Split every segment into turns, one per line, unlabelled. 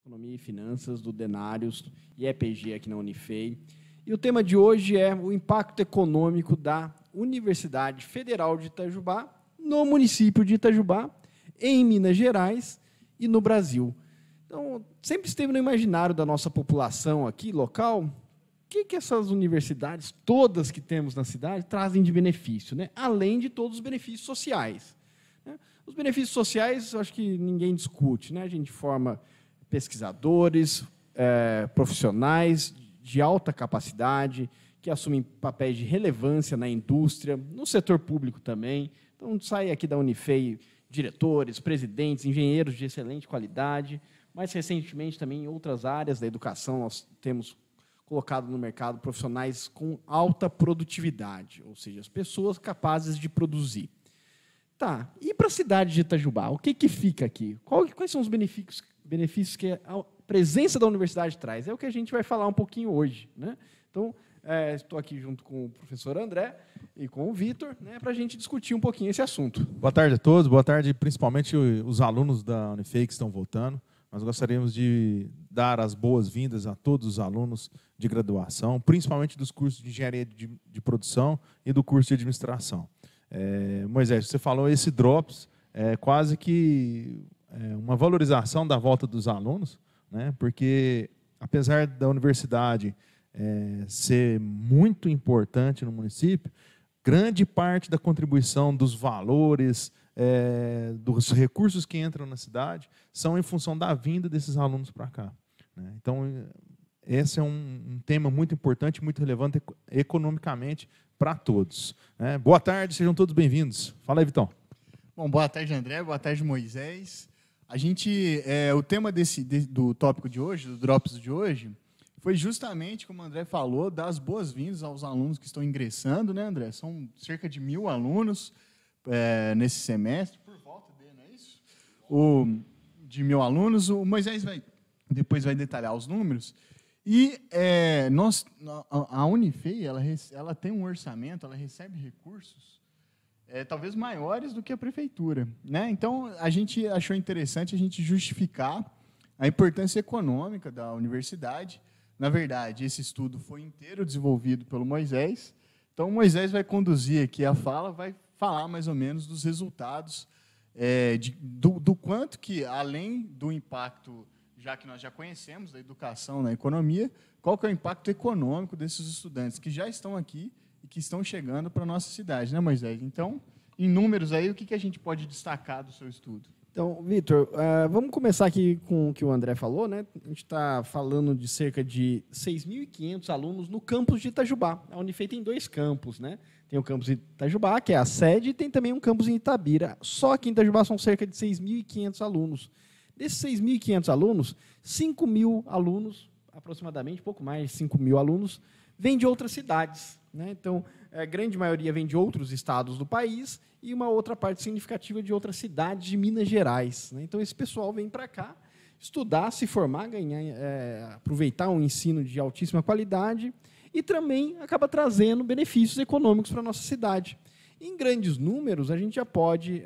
Economia e Finanças, do Denários e EPG aqui na Unifei. E o tema de hoje é o impacto econômico da Universidade Federal de Itajubá no município de Itajubá, em Minas Gerais e no Brasil. Então, sempre esteve no imaginário da nossa população aqui, local, o que essas universidades, todas que temos na cidade, trazem de benefício, né? Além de todos os benefícios sociais. Né? Os benefícios sociais, eu acho que ninguém discute, né? A gente forma pesquisadores, profissionais de alta capacidade, que assumem papéis de relevância na indústria, no setor público também. Então, sai aqui da Unifei diretores, presidentes, engenheiros de excelente qualidade. Mais recentemente, também em outras áreas da educação, nós temos colocado no mercado profissionais com alta produtividade, ou seja, as pessoas capazes de produzir. Tá, e para a cidade de Itajubá, o que fica aqui? Quais são os benefícios que a presença da universidade traz? É o que a gente vai falar um pouquinho hoje, né? Então, estou aqui junto com o professor André e com o Vitor, né, para a gente discutir um pouquinho esse assunto.
Boa tarde a todos, boa tarde principalmente os alunos da Unifei que estão voltando. Nós gostaríamos de dar as boas-vindas a todos os alunos de graduação, principalmente dos cursos de Engenharia de Produção e do curso de Administração. Moisés, você falou, esse Drops é quase que uma valorização da volta dos alunos, né? Porque, apesar da universidade ser muito importante no município, grande parte da contribuição dos valores, dos recursos que entram na cidade, são em função da vinda desses alunos para cá, né? Então, esse é um tema muito importante, muito relevante economicamente para todos, né? Boa tarde, sejam todos bem-vindos. Fala aí, Vitão.
Bom, boa tarde, André. Boa tarde, Moisés. O tema do tópico de hoje, do Drops de hoje, foi justamente, como o André falou, dar as boas-vindas aos alunos que estão ingressando, né, André? São cerca de 1.000 alunos nesse semestre, por volta dele, não é isso? De 1.000 alunos. O Moisés depois vai detalhar os números. E a Unifei, ela tem um orçamento, ela recebe recursos talvez maiores do que a prefeitura, né? Então, a gente achou interessante a gente justificar a importância econômica da universidade. Na verdade, esse estudo foi inteiro desenvolvido pelo Moisés. Então, o Moisés vai conduzir aqui a fala, vai falar mais ou menos dos resultados, do quanto que, além do impacto, já que nós já conhecemos, da educação na economia, qual que é o impacto econômico desses estudantes que já estão aqui e que estão chegando para a nossa cidade, né, Moisés? Então, em números aí, o que a gente pode destacar do seu estudo?
Então, Vitor, vamos começar aqui com o que o André falou, né? A gente está falando de cerca de 6.500 alunos no campus de Itajubá. A Unifei tem 2 campos, né? Tem o campus de Itajubá, que é a sede, e tem também um campus em Itabira. Só que em Itajubá são cerca de 6.500 alunos. Desses 6.500 alunos, 5.000 alunos, aproximadamente, pouco mais de 5.000 alunos, vêm de outras cidades, né? Então, a grande maioria vem de outros estados do país e uma outra parte significativa de outras cidades de Minas Gerais, né? Então, esse pessoal vem para cá estudar, se formar, aproveitar um ensino de altíssima qualidade e também acaba trazendo benefícios econômicos para a nossa cidade. Em grandes números, a gente já pode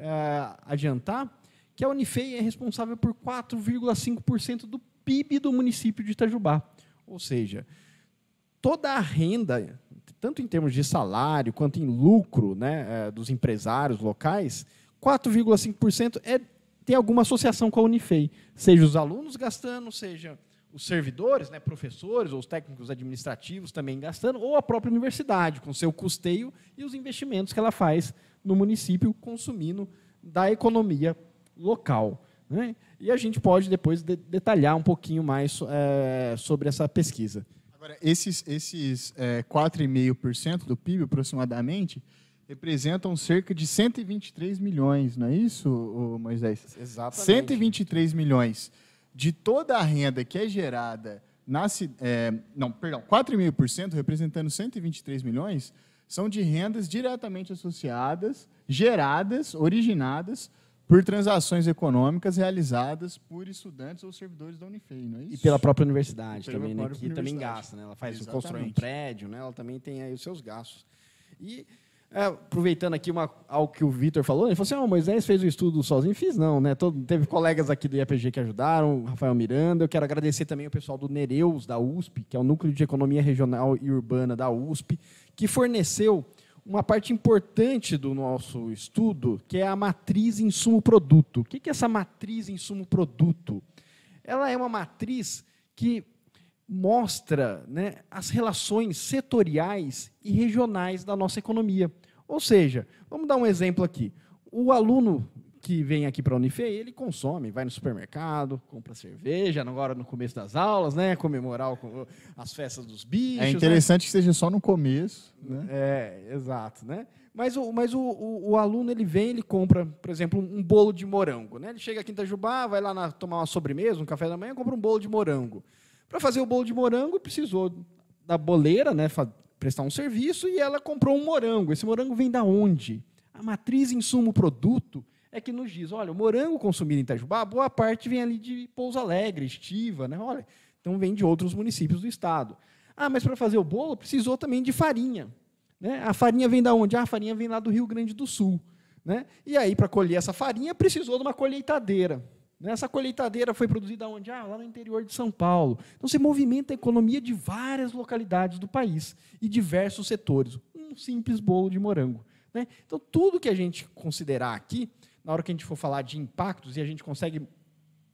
adiantar que a Unifei é responsável por 4,5% do PIB do município de Itajubá. Ou seja, toda a renda, tanto em termos de salário quanto em lucro, né, dos empresários locais, 4,5% tem alguma associação com a Unifei. Seja os alunos gastando, seja os servidores, né, professores ou os técnicos administrativos também gastando, ou a própria universidade, com seu custeio e os investimentos que ela faz no município, consumindo da economia local, né? E a gente pode depois detalhar um pouquinho mais sobre essa pesquisa.
Agora, esses 4,5% do PIB, aproximadamente, representam cerca de 123 milhões, não é isso, Moisés?
Exatamente.
123 milhões de toda a renda que é gerada 4,5%, representando 123 milhões, são de rendas diretamente associadas, geradas, originadas por transações econômicas realizadas por estudantes ou servidores da Unifei, não é isso?
E pela própria universidade também, né?
própria
Que também
universidade.
gasta, né? Ela constrói um prédio, né? Ela também tem aí os seus gastos. E Aproveitando aqui algo que o Vitor falou, ele falou assim, Moisés fez o estudo sozinho. Fiz não, né? Teve colegas aqui do IAPG que ajudaram, o Rafael Miranda. Eu quero agradecer também o pessoal do Nereus, da USP, que é o Núcleo de Economia Regional e Urbana da USP, que forneceu uma parte importante do nosso estudo, que é a matriz insumo-produto. O que é essa matriz insumo-produto? Ela é uma matriz que mostra, né, as relações setoriais e regionais da nossa economia. Ou seja, vamos dar um exemplo aqui. O aluno que vem aqui para a Unifei, ele consome, vai no supermercado, compra cerveja, agora no começo das aulas, né, comemorar as festas dos bichos.
É interessante, né, que seja só no começo. Né?
Exato. Né? Mas o aluno, ele vem, ele compra, por exemplo, um bolo de morango. Né? Ele chega aqui em Itajubá, vai lá tomar uma sobremesa, um café da manhã, compra um bolo de morango. Para fazer o bolo de morango, precisou da boleira, né, prestar um serviço, e ela comprou um morango. Esse morango vem da onde? A matriz insumo-produto é que nos diz, olha, o morango consumido em Itajubá, boa parte vem ali de Pouso Alegre, Estiva, né? Olha, então vem de outros municípios do estado. Mas para fazer o bolo, precisou também de farinha. Né? A farinha vem da onde? A farinha vem lá do Rio Grande do Sul. Né? E aí, para colher essa farinha, precisou de uma colheitadeira. Essa colheitadeira foi produzida onde? Lá no interior de São Paulo. Então, você movimenta a economia de várias localidades do país e diversos setores. Um simples bolo de morango. Né? Então, tudo que a gente considerar aqui, na hora que a gente for falar de impactos, e a gente consegue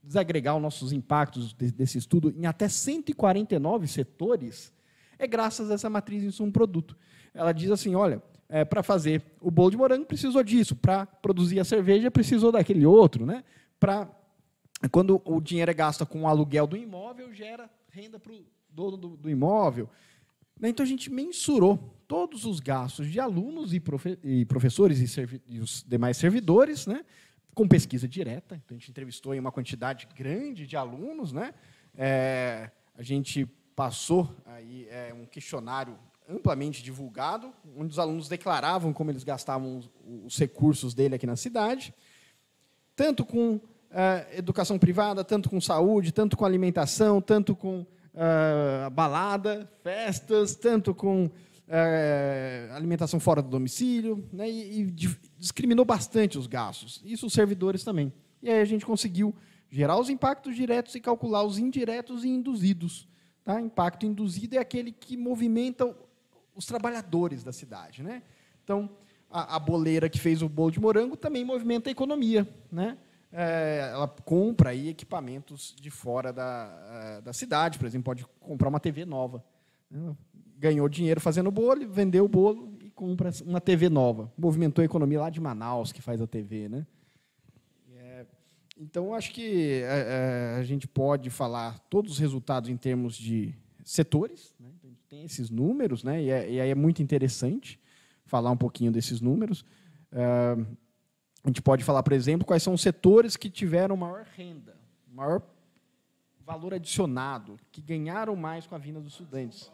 desagregar os nossos impactos desse estudo em até 149 setores, é graças a essa matriz insumo-produto. Ela diz assim, olha, para fazer o bolo de morango precisou disso, para produzir a cerveja precisou daquele outro, né? Quando o dinheiro é gasto com o aluguel do imóvel, gera renda para o dono do imóvel. Então, a gente mensurou todos os gastos de alunos e professores e os demais servidores, né, com pesquisa direta. Então, a gente entrevistou aí uma quantidade grande de alunos. Né? A gente passou aí, um questionário amplamente divulgado, onde os alunos declaravam como eles gastavam os recursos dele aqui na cidade, tanto com educação privada, tanto com saúde, tanto com alimentação, tanto com balada, festas, tanto com alimentação fora do domicílio, né, e discriminou bastante os gastos. Isso os servidores também. E aí a gente conseguiu gerar os impactos diretos e calcular os indiretos e induzidos. Tá? Impacto induzido é aquele que movimenta os trabalhadores da cidade. Né? Então, a boleira que fez o bolo de morango também movimenta a economia. Né? Ela compra aí equipamentos de fora da cidade, por exemplo, pode comprar uma TV nova. Ganhou dinheiro fazendo bolo, vendeu o bolo e compra uma TV nova. Movimentou a economia lá de Manaus, que faz a TV. Né? Então, acho que a gente pode falar todos os resultados em termos de setores. Né? A gente tem esses números, né? E aí é muito interessante falar um pouquinho desses números. A gente pode falar, por exemplo, quais são os setores que tiveram maior renda, maior valor adicionado, que ganharam mais com a vinda dos estudantes.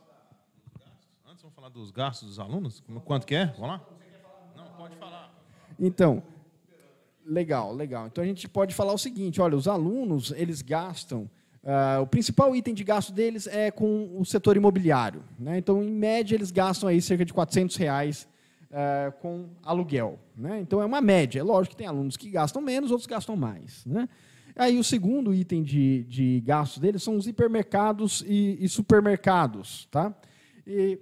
Antes, vamos falar dos gastos dos alunos? Quanto que é? Vamos lá? Não, pode falar.
Então, legal. Então, a gente pode falar o seguinte, olha, os alunos, eles gastam, o principal item de gasto deles é com o setor imobiliário. Né? Então, em média, eles gastam aí cerca de R$400 com aluguel. Né? Então, é uma média. É lógico que tem alunos que gastam menos, outros gastam mais. Né? Aí, o segundo item de gasto deles são os hipermercados e supermercados. Tá? E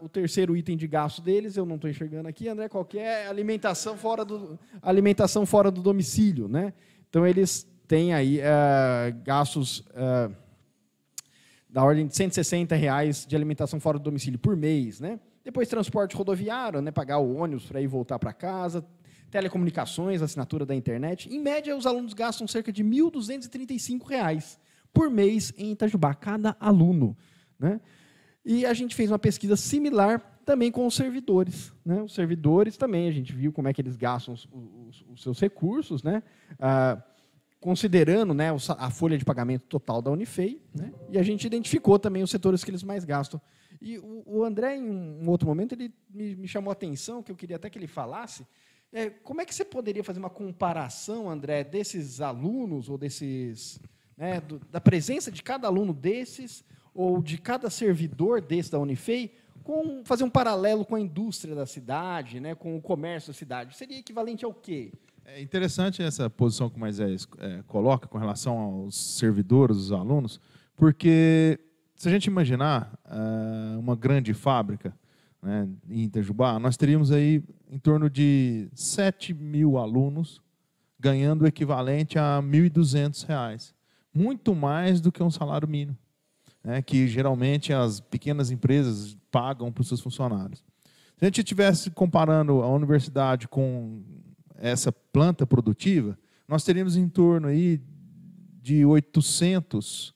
o terceiro item de gasto deles, eu não estou enxergando aqui, André, qual que é? Alimentação fora do domicílio. Né? Então, eles têm aí gastos da ordem de R$160 de alimentação fora do domicílio por mês. Né? Depois, transporte rodoviário, né, pagar o ônibus para ir voltar para casa, telecomunicações, assinatura da internet. Em média, os alunos gastam cerca de R$1.235 por mês em Itajubá, cada aluno. Né? E a gente fez uma pesquisa similar também com os servidores. Né? Os servidores também, a gente viu como é que eles gastam os seus recursos, né? Considerando, né, a folha de pagamento total da Unifei, né? E a gente identificou também os setores que eles mais gastam. E o André, em um outro momento, ele me chamou a atenção, que eu queria até que ele falasse, como é que você poderia fazer uma comparação, André, desses alunos, ou desses, né, da presença de cada aluno desses, ou de cada servidor desse da Unifei, fazer um paralelo com a indústria da cidade, né, com o comércio da cidade, seria equivalente ao quê?
É interessante essa posição que o Moisés coloca com relação aos servidores, os alunos, porque se a gente imaginar uma grande fábrica, né, em Itajubá, nós teríamos aí em torno de 7 mil alunos ganhando o equivalente a R$ 1.200, muito mais do que um salário mínimo, né, que geralmente as pequenas empresas pagam para os seus funcionários. Se a gente estivesse comparando a universidade com essa planta produtiva, nós teríamos em torno aí de 800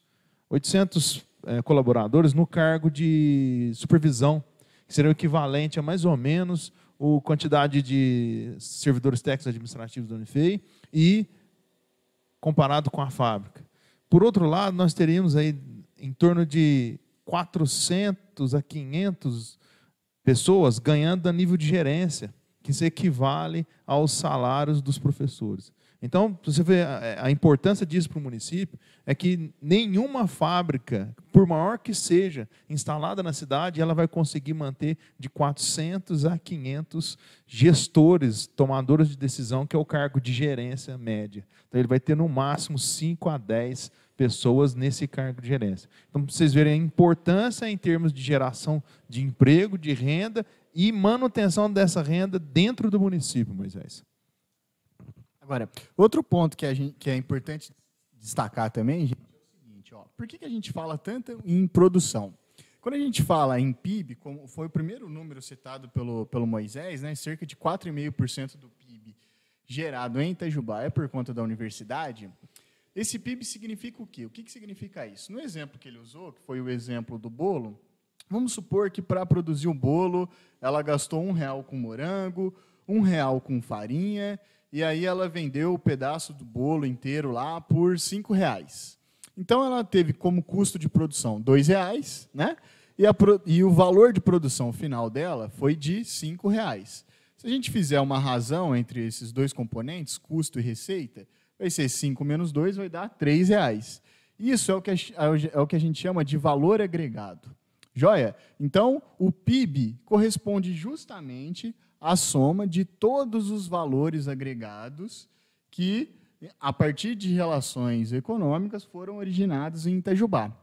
colaboradores no cargo de supervisão, que seria o equivalente a mais ou menos a quantidade de servidores técnicos administrativos da Unifei e comparado com a fábrica. Por outro lado, nós teríamos aí em torno de 400 a 500 pessoas ganhando a nível de gerência, que se equivale aos salários dos professores. Então, você vê a importância disso para o município, é que nenhuma fábrica, por maior que seja, instalada na cidade, ela vai conseguir manter de 400 a 500 gestores, tomadores de decisão, que é o cargo de gerência média. Então, ele vai ter, no máximo, 5 a 10 pessoas nesse cargo de gerência. Então, para vocês verem a importância em termos de geração de emprego, de renda e manutenção dessa renda dentro do município, Moisés.
Agora, outro ponto que é importante destacar também, gente, é o seguinte, ó, por que a gente fala tanto em produção? Quando a gente fala em PIB, como foi o primeiro número citado pelo Moisés, né, cerca de 4,5% do PIB gerado em Itajubá é por conta da universidade, esse PIB significa o quê? O que significa isso? No exemplo que ele usou, que foi o exemplo do bolo, vamos supor que para produzir o bolo, ela gastou R$1 com morango, R$1 com farinha, e aí ela vendeu o pedaço do bolo inteiro lá por R$5. Então, ela teve como custo de produção R$2, né? E o valor de produção final dela foi de R$5. Se a gente fizer uma razão entre esses dois componentes, custo e receita, vai ser 5 menos 2, vai dar R$3. Isso é o que a gente chama de valor agregado. Joia? Então, o PIB corresponde justamente à soma de todos os valores agregados que, a partir de relações econômicas, foram originados em Itajubá.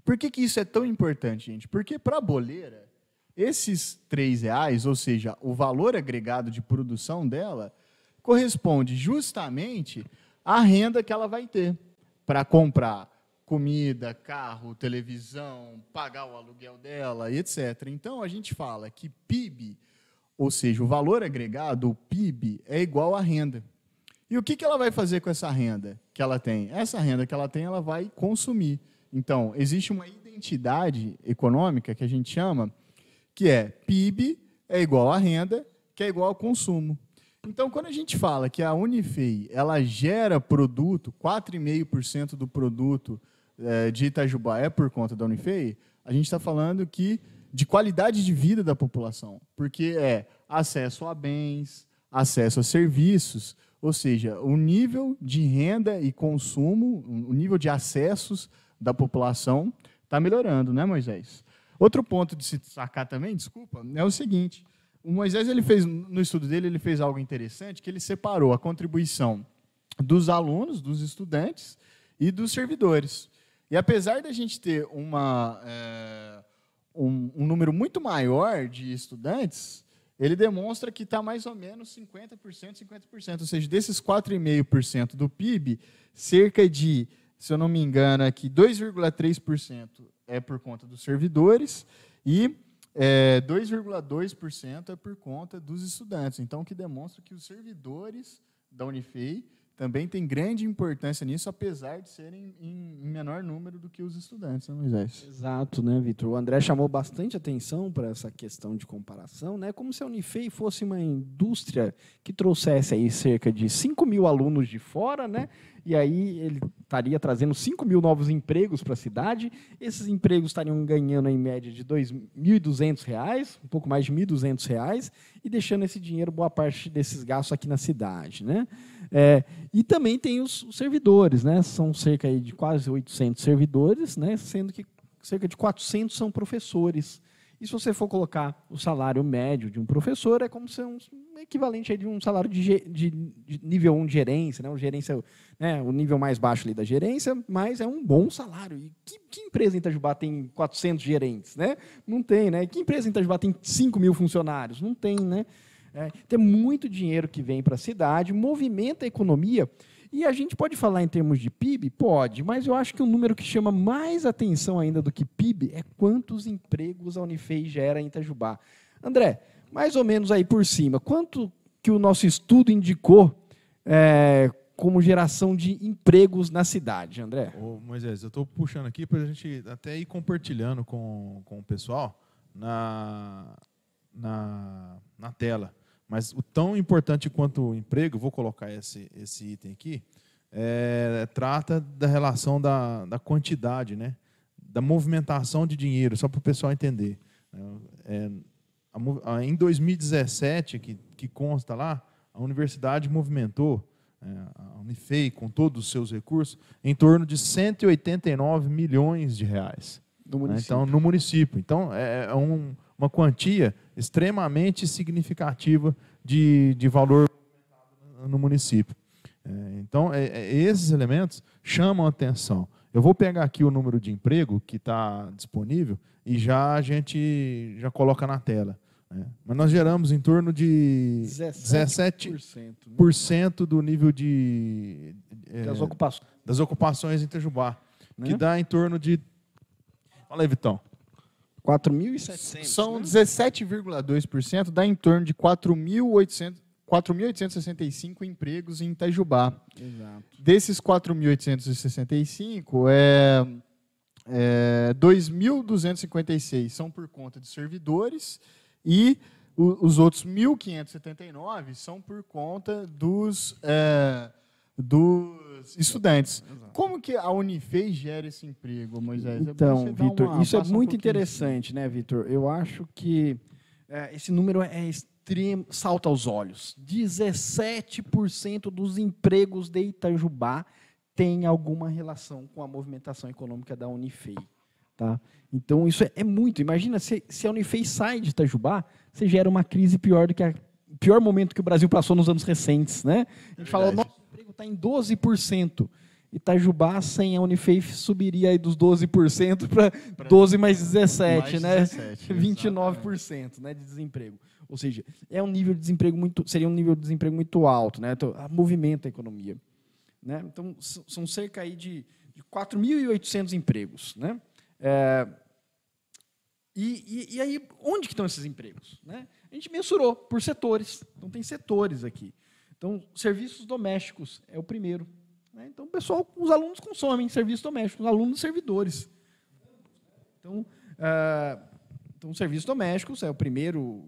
Por que isso é tão importante, gente? Porque, para a boleira, esses R$3, ou seja, o valor agregado de produção dela, corresponde justamente à renda que ela vai ter para comprar comida, carro, televisão, pagar o aluguel dela, etc. Então, a gente fala que PIB, ou seja, o valor agregado, o PIB, é igual à renda. E o que ela vai fazer com essa renda que ela tem? Essa renda que ela tem, ela vai consumir. Então, existe uma identidade econômica que a gente chama, que é PIB é igual à renda, que é igual ao consumo. Então, quando a gente fala que a Unifei ela gera produto, 4,5% do produto de Itajubá é por conta da Unifei, a gente está falando de qualidade de vida da população, porque é acesso a bens, acesso a serviços, ou seja, o nível de renda e consumo, o nível de acessos da população está melhorando, né, Moisés? Outro ponto de se destacar também, desculpa, é o seguinte: o Moisés, no estudo dele, ele fez algo interessante, que ele separou a contribuição dos alunos, dos estudantes e dos servidores. E apesar da gente ter um número muito maior de estudantes, ele demonstra que está mais ou menos 50%, 50%. Ou seja, desses 4,5% do PIB, cerca de, se eu não me engano, aqui 2,3% é por conta dos servidores e 2,2% é por conta dos estudantes. Então, o que demonstra que os servidores da Unifei também têm grande importância nisso, apesar de serem em menor número do que os estudantes, né, Moisés?
Exato, né, Vitor? O André chamou bastante atenção para essa questão de comparação, né? Como se a Unifei fosse uma indústria que trouxesse aí cerca de 5 mil alunos de fora, né? E aí ele estaria trazendo 5 mil novos empregos para a cidade. Esses empregos estariam ganhando, em média, de R$ 2.200, um pouco mais de R$ 1.200, e deixando esse dinheiro, boa parte desses gastos aqui na cidade, né? E também tem os servidores, né? São cerca aí de quase 800 servidores, né? Sendo que cerca de 400 são professores. E se você for colocar o salário médio de um professor, é como se um equivalente aí de um salário de nível 1 de gerência, né? O gerência, né? O nível mais baixo ali da gerência, mas é um bom salário. E que empresa em Itajubá tem 400 gerentes? Né? Não tem, né? Que empresa em Itajubá tem 5 mil funcionários? Não tem, né? Tem muito dinheiro que vem para a cidade, movimenta a economia. E a gente pode falar em termos de PIB? Pode, mas eu acho que um número que chama mais atenção ainda do que PIB é quantos empregos a Unifei gera em Itajubá. André, mais ou menos aí por cima, quanto que o nosso estudo indicou como geração de empregos na cidade, André?
Ô, Moisés, eu estou puxando aqui para a gente até ir compartilhando com o pessoal na tela. Mas o tão importante quanto o emprego, vou colocar esse item aqui, trata da relação da quantidade, né? Da movimentação de dinheiro, só para o pessoal entender. Em 2017, que consta lá, a universidade movimentou, a Unifei, com todos os seus recursos, em torno de 189 milhões de reais. Então, no município. Então, uma quantia extremamente significativa de valor no município. Então, esses elementos chamam a atenção. Eu vou pegar aqui o número de emprego que está disponível e a gente já coloca na tela. Mas nós geramos em torno de 17% do nível das ocupações em Itajubá, né? Que dá em torno de... Fala aí, Vitão.
4.700.
São, né? 17,2%, dá em torno de 4.865 empregos em Itajubá.
Exato.
Desses 4.865, 2.256 são por conta de servidores e os outros 1.579 são por conta dos estudantes. Exato. Como que a Unifei gera esse emprego, Moisés?
Então, Vitor, isso é muito interessante, né, Vitor? Eu acho que esse número é extremo, salta aos olhos. 17% dos empregos de Itajubá tem alguma relação com a movimentação econômica da Unifei. Tá? Então, isso é muito. Imagina, se a Unifei sai de Itajubá, você gera uma crise pior do que o pior momento que o Brasil passou nos anos recentes. Né? A gente fala, nosso emprego está em 12%. Itajubá, sem a Unifei, subiria aí dos 12% para 12 mais 17, mais 17, né? 29%, né, de desemprego. Ou seja, seria um nível de desemprego muito alto, né? Então, movimenta a economia. Né? Então, são cerca aí de 4.800 empregos. Né? E aí, onde que estão esses empregos? Né? A gente mensurou por setores. Então, tem setores aqui. Então, serviços domésticos é o primeiro. Né? Então, os alunos consomem serviços domésticos, os alunos servidores. Então, serviços domésticos é o primeiro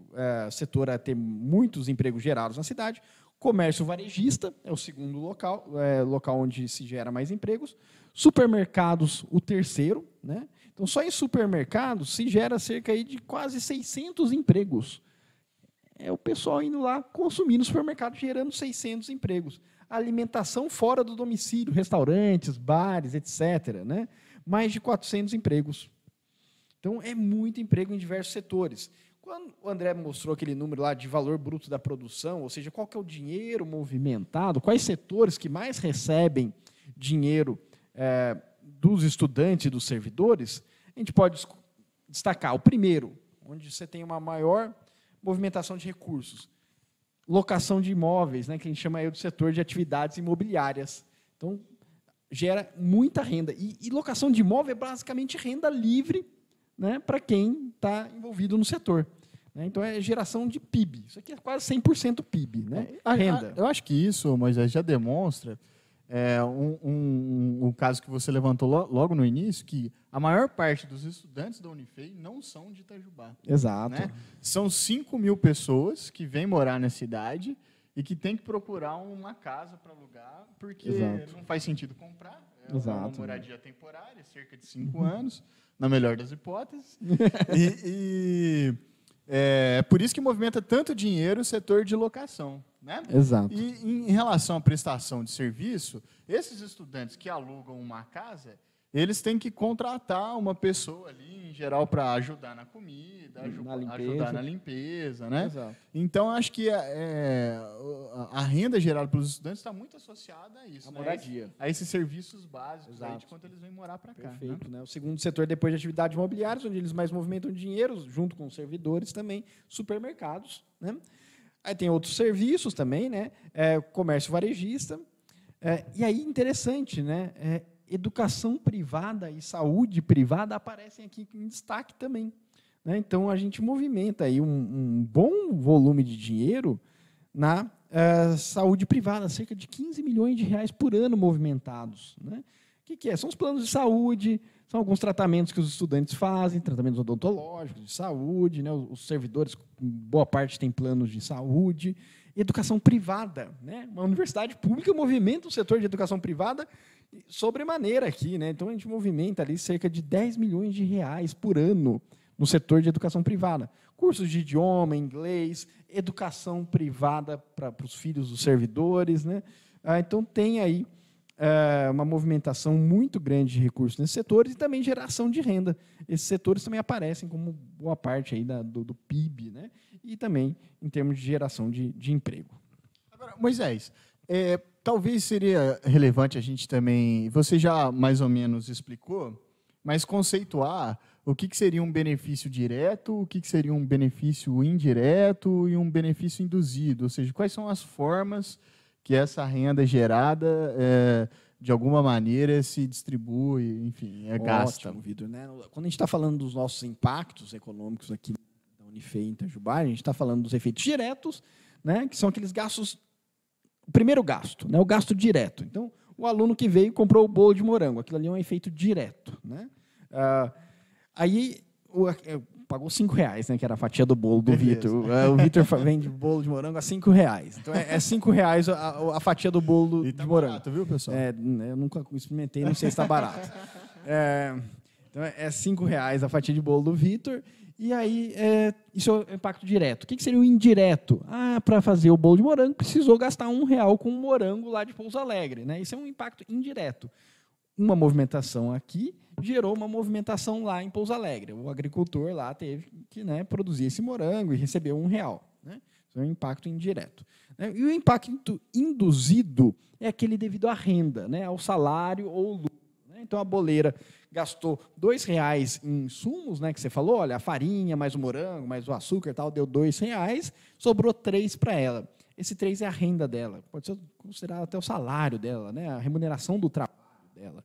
setor a ter muitos empregos gerados na cidade. Comércio varejista é o segundo local onde se gera mais empregos. Supermercados, o terceiro. Né? Então, só em supermercados se gera cerca aí de quase 600 empregos. É o pessoal indo lá consumir no supermercado, gerando 600 empregos. Alimentação fora do domicílio, restaurantes, bares, etc. Né? Mais de 400 empregos. Então, é muito emprego em diversos setores. Quando o André mostrou aquele número lá de valor bruto da produção, ou seja, qual que é o dinheiro movimentado, quais setores que mais recebem dinheiro dos estudantes e dos servidores, a gente pode destacar o primeiro, onde você tem uma maior movimentação de recursos. Locação de imóveis, né, que a gente chama aí do setor de atividades imobiliárias. Então, gera muita renda. E locação de imóvel é basicamente renda livre, né, para quem está envolvido no setor. Né? Então, é geração de PIB. Isso aqui é quase 100% PIB. Né? Renda.
Eu acho que isso, Moisés, já demonstra um caso que você levantou logo no início, que a maior parte dos estudantes da Unifei não são de Itajubá.
Exato.
Né? São 5 mil pessoas que vêm morar na cidade e que têm que procurar uma casa para alugar, porque não faz sentido comprar. É uma moradia temporária, cerca de 5 anos, na melhor das hipóteses. É por isso que movimenta tanto dinheiro o setor de locação. Né?
Exato.
E em relação à prestação de serviço, esses estudantes que alugam uma casa, eles têm que contratar uma pessoa ali, em geral, para ajudar na comida, ajudar na limpeza, né?
Exato.
Então, acho que a renda gerada pelos estudantes está muito associada a isso,
A
né?
moradia.
A esses serviços básicos aí
Exato.
de quando eles vêm morar para cá.
Perfeito, né? O segundo setor, depois de atividades imobiliárias, onde eles mais movimentam dinheiro, junto com os servidores também, supermercados, né? Aí tem outros serviços também, né? Comércio varejista. E aí, interessante, né? Educação privada e saúde privada aparecem aqui em destaque também, né? Então, a gente movimenta aí um bom volume de dinheiro na saúde privada, cerca de 15 milhões de reais por ano movimentados, né? O que é? São os planos de saúde, são alguns tratamentos que os estudantes fazem, tratamentos odontológicos, de saúde, né? Os servidores, boa parte, têm planos de saúde. Educação privada, né? Uma universidade pública movimenta o setor de educação privada sobremaneira aqui, né? Então, a gente movimenta ali cerca de 10 milhões de reais por ano no setor de educação privada. Cursos de idioma, inglês, educação privada para os filhos dos servidores, né? Então, tem aí uma movimentação muito grande de recursos nesses setores e também geração de renda. Esses setores também aparecem como boa parte aí do PIB, né? E também em termos de geração de emprego.
Agora, Moisés, talvez seria relevante a gente também, você já mais ou menos explicou, mas conceituar o que seria um benefício direto, o que seria um benefício indireto e um benefício induzido, ou seja, quais são as formas que essa renda gerada, de alguma maneira, se distribui, enfim, gasta.
Ótimo, Vitor, né? Quando a gente está falando dos nossos impactos econômicos aqui da Unifei em Itajubá, a gente está falando dos efeitos diretos, né? Que são aqueles gastos. O primeiro gasto, né? O gasto direto. Então, o aluno que veio e comprou o bolo de morango, aquilo ali é um efeito direto, né? Aí pagou R$5, né, que era a fatia do bolo do Vitor. O Vitor vende bolo de morango a R$5. Então, R$5 a fatia do bolo de morango.
Barato, viu, pessoal?
Eu nunca experimentei, não sei se está barato. Então, R$5 a fatia de bolo do Vitor. E aí, isso é o impacto direto. O que seria o indireto? Para fazer o bolo de morango, precisou gastar R$1 com um morango lá de Pouso Alegre, né? Isso é um impacto indireto. Uma movimentação aqui gerou uma movimentação lá em Pouso Alegre. O agricultor lá teve que, né, produzir esse morango e recebeu R$1, né? Isso é um impacto indireto. E o impacto induzido é aquele devido à renda, né, ao salário ou lucro. Então, a boleira gastou R$2 em insumos, né, que você falou, olha, a farinha, mais o morango, mais o açúcar e tal, deu R$2, sobrou R$3 para ela. Esse R$3 é a renda dela, pode ser considerado até o salário dela, né, a remuneração do trabalho dela.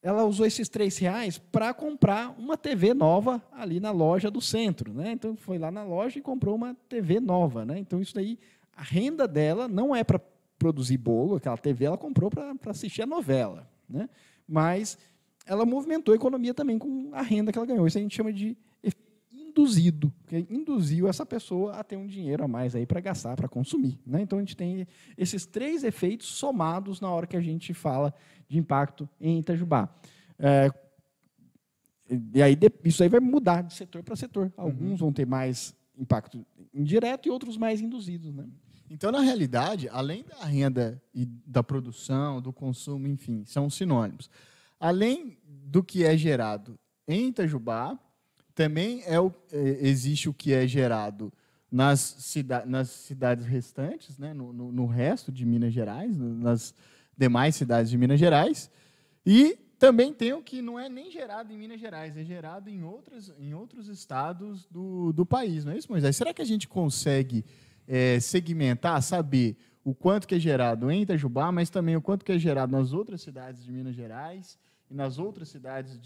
Ela usou esses R$3 para comprar uma TV nova ali na loja do centro, né? Então, foi lá na loja e comprou uma TV nova, né? Então, isso daí, a renda dela não é para produzir bolo, aquela TV ela comprou para assistir a novela, né? Mas ela movimentou a economia também com a renda que ela ganhou. Isso a gente chama de efeito induzido, porque induziu essa pessoa a ter um dinheiro a mais aí para gastar, para consumir, né? Então, a gente tem esses 3 efeitos somados na hora que a gente fala de impacto em Itajubá. E aí, isso aí vai mudar de setor para setor. Alguns vão ter mais impacto indireto e outros mais induzidos, né?
Então, na realidade, além da renda e da produção, do consumo, enfim, são sinônimos. Além do que é gerado em Itajubá, também existe o que é gerado nas cidades restantes, né, no resto de Minas Gerais, nas demais cidades de Minas Gerais, e também tem o que não é nem gerado em Minas Gerais, é gerado em outros estados do país, não é isso, Moisés? Será que a gente consegue segmentar, saber o quanto que é gerado em Itajubá, mas também o quanto que é gerado nas outras cidades de Minas Gerais e nas outras cidades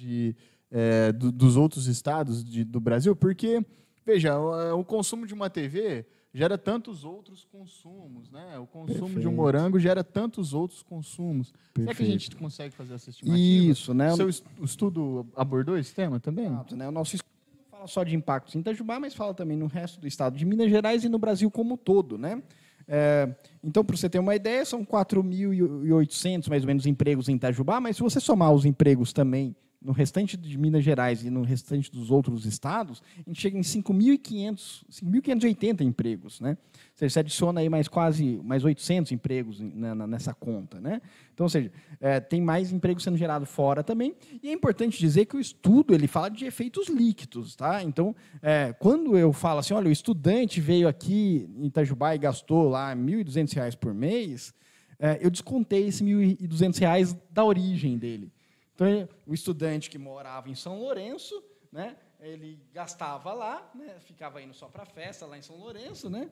dos outros estados do Brasil? Porque, veja, o consumo de uma TV gera tantos outros consumos, né? O consumo de um morango gera tantos outros consumos. Será que a gente consegue fazer essa estimativa?
Isso, né?
O seu estudo abordou esse tema também?
Exato, né? O nosso estudo não fala só de impactos em Itajubá, mas fala também no resto do estado de Minas Gerais e no Brasil como um todo, né? Então, para você ter uma ideia, são 4.800, mais ou menos, empregos em Itajubá, mas se você somar os empregos também no restante de Minas Gerais e no restante dos outros estados, a gente chega em 5.580 empregos, né? Ou seja, você adiciona aí mais 800 empregos nessa conta, né? Então, ou seja, tem mais empregos sendo gerado fora também. E é importante dizer que o estudo ele fala de efeitos líquidos, tá? Então, quando eu falo assim, olha, o estudante veio aqui em Itajubá e gastou lá R$ 1.200 por mês, eu descontei esse R$ 1.200 da origem dele. Então, o estudante que morava em São Lourenço, né, ele gastava lá, né, ficava indo só para a festa lá em São Lourenço, né?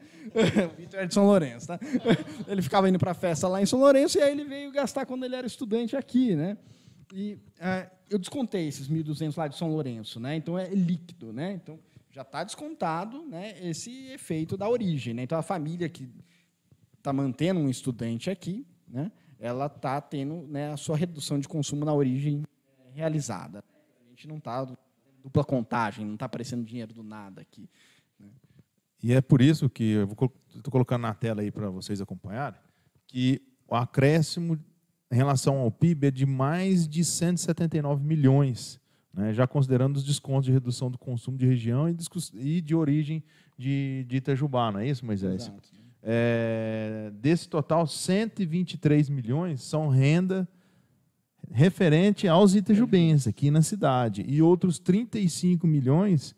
O Vitor é de São Lourenço, tá? Ele ficava indo para a festa lá em São Lourenço e aí ele veio gastar quando ele era estudante aqui, né? E eu descontei esses 1.200 lá de São Lourenço, né? Então é líquido, né? Então já está descontado, né, esse efeito da origem, né? Então a família que está mantendo um estudante aqui, né, ela está tendo, né, a sua redução de consumo na origem realizada. A gente não está dupla contagem, não está aparecendo dinheiro do nada aqui, né?
E é por isso que eu estou colocando na tela aí para vocês acompanharem, que o acréscimo em relação ao PIB é de mais de 179 milhões, né, já considerando os descontos de redução do consumo de região e de origem de Itajubá, não é isso, Moisés?
Exato.
Desse total, 123 milhões são renda referente aos itajubenses aqui na cidade, e outros 35 milhões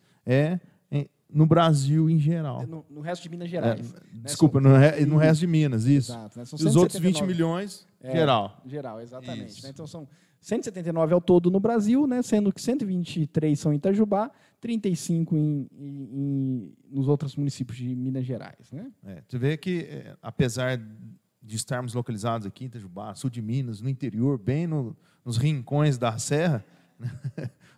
no Brasil em geral.
No resto de Minas Gerais.
Desculpa, no resto de Minas, isso.
Exato, né? São
E os outros 20
179.
milhões, geral.
Geral, exatamente.
Isso.
Né? Então, são 179 ao todo no Brasil, né? Sendo que 123 são em Itajubá, 35 nos outros municípios de Minas Gerais, né?
Você vê que, apesar de estarmos localizados aqui em Itajubá, sul de Minas, no interior, bem nos rincões da serra, né,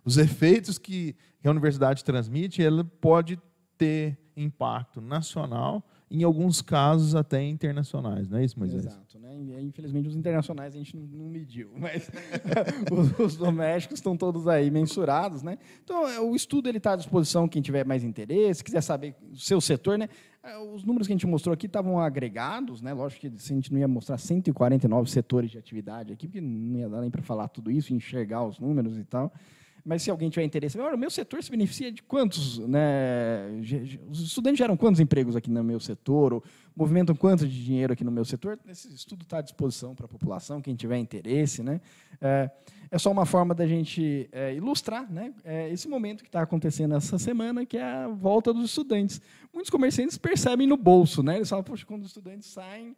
os efeitos que a universidade transmite, ela pode ter impacto nacional, em alguns casos até internacionais, não é isso, Moisés?
Exato, né? Infelizmente, os internacionais a gente não mediu, mas os domésticos estão todos aí mensurados, né? Então, o estudo está à disposição, quem tiver mais interesse, quiser saber o seu setor, né? Os números que a gente mostrou aqui estavam agregados, né? Lógico que a gente não ia mostrar 149 setores de atividade aqui, porque não ia dar nem para falar tudo isso, enxergar os números e tal. Mas se alguém tiver interesse, olha, o meu setor se beneficia de quantos, né? Os estudantes geram quantos empregos aqui no meu setor, ou movimentam quanto de dinheiro aqui no meu setor? Esse estudo está à disposição para a população, quem tiver interesse, né? É só uma forma da gente ilustrar, né, esse momento que está acontecendo essa semana, que é a volta dos estudantes. Muitos comerciantes percebem no bolso, né? Eles falam, poxa, quando os estudantes saem,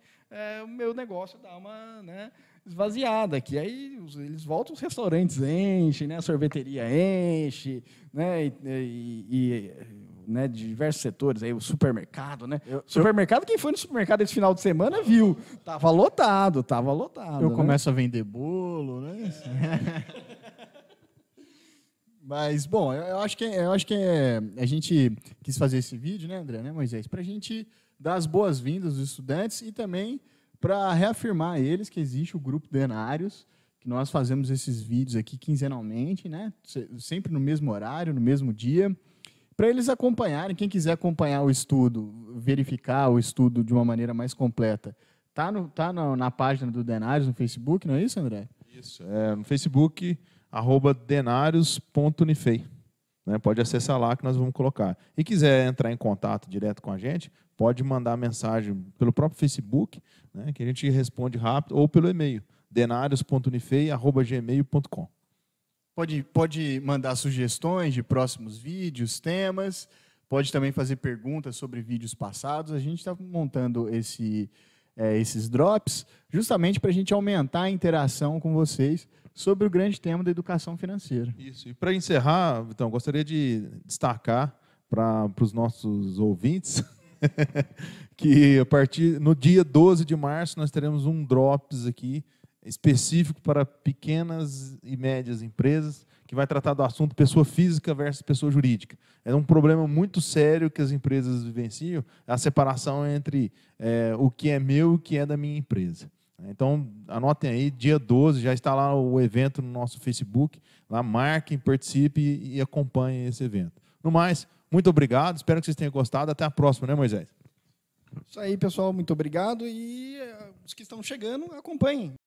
o meu negócio dá uma, né, esvaziada aqui. Aí eles voltam, os restaurantes enchem, né, a sorveteria enche, né, né, de diversos setores, aí o supermercado, né? Supermercado, quem foi no supermercado esse final de semana viu, tava lotado.
Eu
né?
começo a vender bolo, né? Mas, bom, eu acho que a gente quis fazer esse vídeo, né, André, né, Moisés, para a gente dar as boas-vindas aos estudantes e também para reafirmar a eles que existe o grupo Denários, que nós fazemos esses vídeos aqui quinzenalmente, né, sempre no mesmo horário, no mesmo dia, para eles acompanharem. Quem quiser acompanhar o estudo, verificar o estudo de uma maneira mais completa, tá na página do Denários no Facebook, não é isso, André?
Isso, no Facebook, @denarios.unifei. Né? Pode acessar lá que nós vamos colocar. E quiser entrar em contato direto com a gente, pode mandar mensagem pelo próprio Facebook, né, que a gente responde rápido, ou pelo e-mail, denarios.unifei@gmail.com.
Pode mandar sugestões de próximos vídeos, temas, pode também fazer perguntas sobre vídeos passados. A gente está montando esses drops justamente para a gente aumentar a interação com vocês sobre o grande tema da educação financeira.
Isso. E para encerrar, Vitão, gostaria de destacar para os nossos ouvintes que no dia 12 de março nós teremos um drops aqui específico para pequenas e médias empresas, que vai tratar do assunto pessoa física versus pessoa jurídica. É um problema muito sério que as empresas vivenciam, a separação entre o que é meu e o que é da minha empresa. Então, anotem aí, dia 12, já está lá o evento no nosso Facebook, lá marquem, participem e acompanhem esse evento. No mais, muito obrigado, espero que vocês tenham gostado, até a próxima, né, Moisés?
Isso aí, pessoal, muito obrigado, e os que estão chegando, acompanhem.